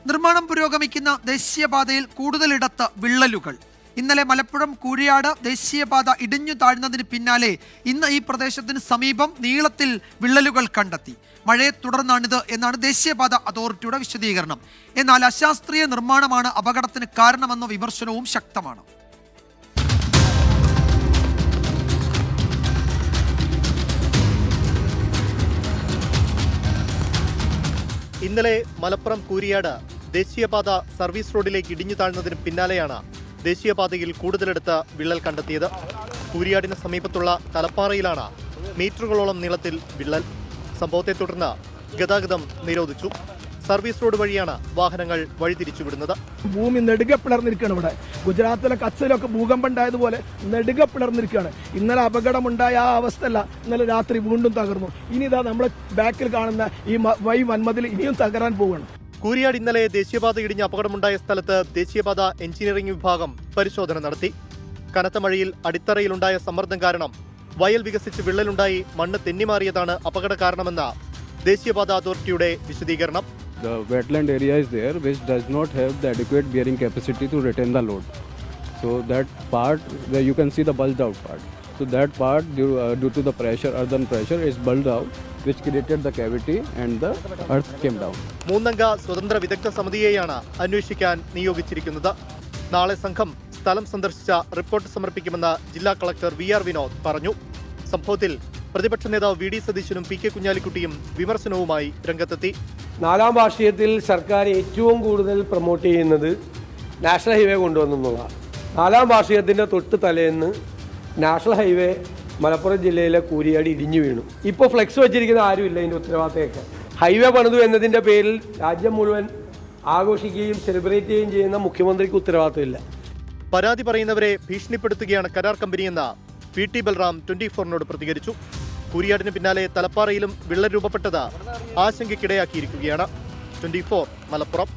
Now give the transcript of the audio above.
നിർമ്മാണം പുരോഗമിക്കുന്ന ദേശീയപാതയിൽ കൂടുതലിടത്ത് വിള്ളലുകൾ. ഇന്നലെ മലപ്പുറം കൂരിയാട് ദേശീയപാത ഇടിഞ്ഞു താഴ്ന്നതിന് പിന്നാലെ ഇന്ന് ഈ പ്രദേശത്തിന് സമീപം നീളത്തിൽ വിള്ളലുകൾ കണ്ടെത്തി. മഴയെ തുടർന്നാണിത് എന്നാണ് ദേശീയപാത അതോറിറ്റിയുടെ വിശദീകരണം. എന്നാൽ അശാസ്ത്രീയ നിർമ്മാണമാണ് അപകടത്തിന് കാരണമെന്ന വിമർശനവും ശക്തമാണ്. ഇന്നലെ മലപ്പുറം കൂരിയാട് ദേശീയപാത സർവീസ് റോഡിലേക്ക് ഇടിഞ്ഞു താഴ്ന്നതിന് പിന്നാലെയാണ് ദേശീയപാതയിൽ കൂടുതലെടുത്ത് വിള്ളൽ കണ്ടെത്തിയത്. കൂരിയാടിന് സമീപത്തുള്ള തലപ്പാറയിലാണ് മീറ്ററുകളോളം നീളത്തിൽ വിള്ളൽ. സംഭവത്തെ തുടർന്ന് ഗതാഗതം നിരോധിച്ചു. സർവീസ് റോഡ് വഴിയാണ് വാഹനങ്ങൾ വഴിതിരിച്ചുവിടുന്നത്. ഭൂമി നെടുകെ പിളർന്നിരിക്കുകയാണ്. ഇവിടെ ഗുജറാത്തിലെ കച്ചിലൊക്കെ ഭൂകമ്പം ഉണ്ടായതുപോലെ നെടുകെ പിളർന്നിരിക്കുകയാണ്. ഇന്നലെ അപകടമുണ്ടായ ആ അവസ്ഥയല്ല, ഇന്നലെ രാത്രി വീണ്ടും തകർന്നു. ഇനി ഇതാ നമ്മളെ ബാക്കിൽ കാണുന്ന ഈ വൻമതിൽ ഇനിയും തകരാൻ പോവുകയാണ്. കൂരിയാട് ഇന്നലെ ദേശീയപാത ഇടിഞ്ഞ് അപകടമുണ്ടായ സ്ഥലത്ത് ദേശീയപാത എഞ്ചിനീയറിംഗ് വിഭാഗം പരിശോധന നടത്തി. കനത്ത മഴയിൽ അടിത്തറയിലുണ്ടായ സമ്മർദ്ദം കാരണം വയൽ വികസിച്ച് വിള്ളലുണ്ടായി മണ്ണ് തെന്നിമാറിയതാണ് അപകട കാരണമെന്ന ദേശീയപാത അതോറിറ്റിയുടെ വിശദീകരണം. The wetland area is there which does not have the adequate bearing capacity to retain the load. So that part, you can see the bulged out part. So that part due to the pressure, earthen pressure is bulged out, which created the cavity and the earth came down. മൂന്നംഗ സ്വതന്ത്ര വിദഗ്ധ സമിതിയെയാണ് അന്വേഷിക്കാൻ നിയോഗിച്ചിരിക്കുന്നത്. നാളെ സംഘം സ്ഥലം സന്ദർശിച്ച report സമർപ്പിക്കുമെന്ന് ജില്ലാ കളക്ടർ VR വിനോദ് പറഞ്ഞു. സംഭവത്തിൽ പ്രതിപക്ഷ നേതാവ് VD സതീശനും PK കുഞ്ഞാലിക്കുട്ടിയും വിമർശനവുമായി രംഗത്തെത്തി. 4ാം വാർഷികത്തിൽ സർക്കാർ ഏറ്റവും കൂടുതൽ പ്രൊമോട്ട് ചെയ്യുന്നത് നാഷണൽ ഹൈവേ കൊണ്ടുവന്നെന്നുള്ളതാണ്. 4ാം വാർഷികത്തിൻ്റെ തൊട്ട് തലേന്ന് നാഷണൽ ഹൈവേ മലപ്പുറം ജില്ലയിലെ കൂരിയാടി ഇടിഞ്ഞു വീണു. ഇപ്പോൾ ഫ്ലെക്സ് വെച്ചിരിക്കുന്ന ആരുമില്ല ഇതിൻ്റെ ഉത്തരവാദിത്തമൊക്കെ. ഹൈവേ പണിതു എന്നതിൻ്റെ പേരിൽ രാജ്യം മുഴുവൻ ആഘോഷിക്കുകയും സെലിബ്രേറ്റ് ചെയ്യുകയും ചെയ്യുന്ന മുഖ്യമന്ത്രിക്ക് ഉത്തരവാദിത്തമില്ല. പരാതി പറയുന്നവരെ ഭീഷണിപ്പെടുത്തുകയാണ് കരാർ കമ്പനിയെന്ന് PT ബൽറാം 24നോട് പ്രതികരിച്ചു. കൂരിയാടിന് പിന്നാലെ തലപ്പാറയിലും വിള്ളൽ രൂപപ്പെട്ടത് ആശങ്കയ്ക്കിടയാക്കിയിരിക്കുകയാണ്. 24 മലപ്പുറം.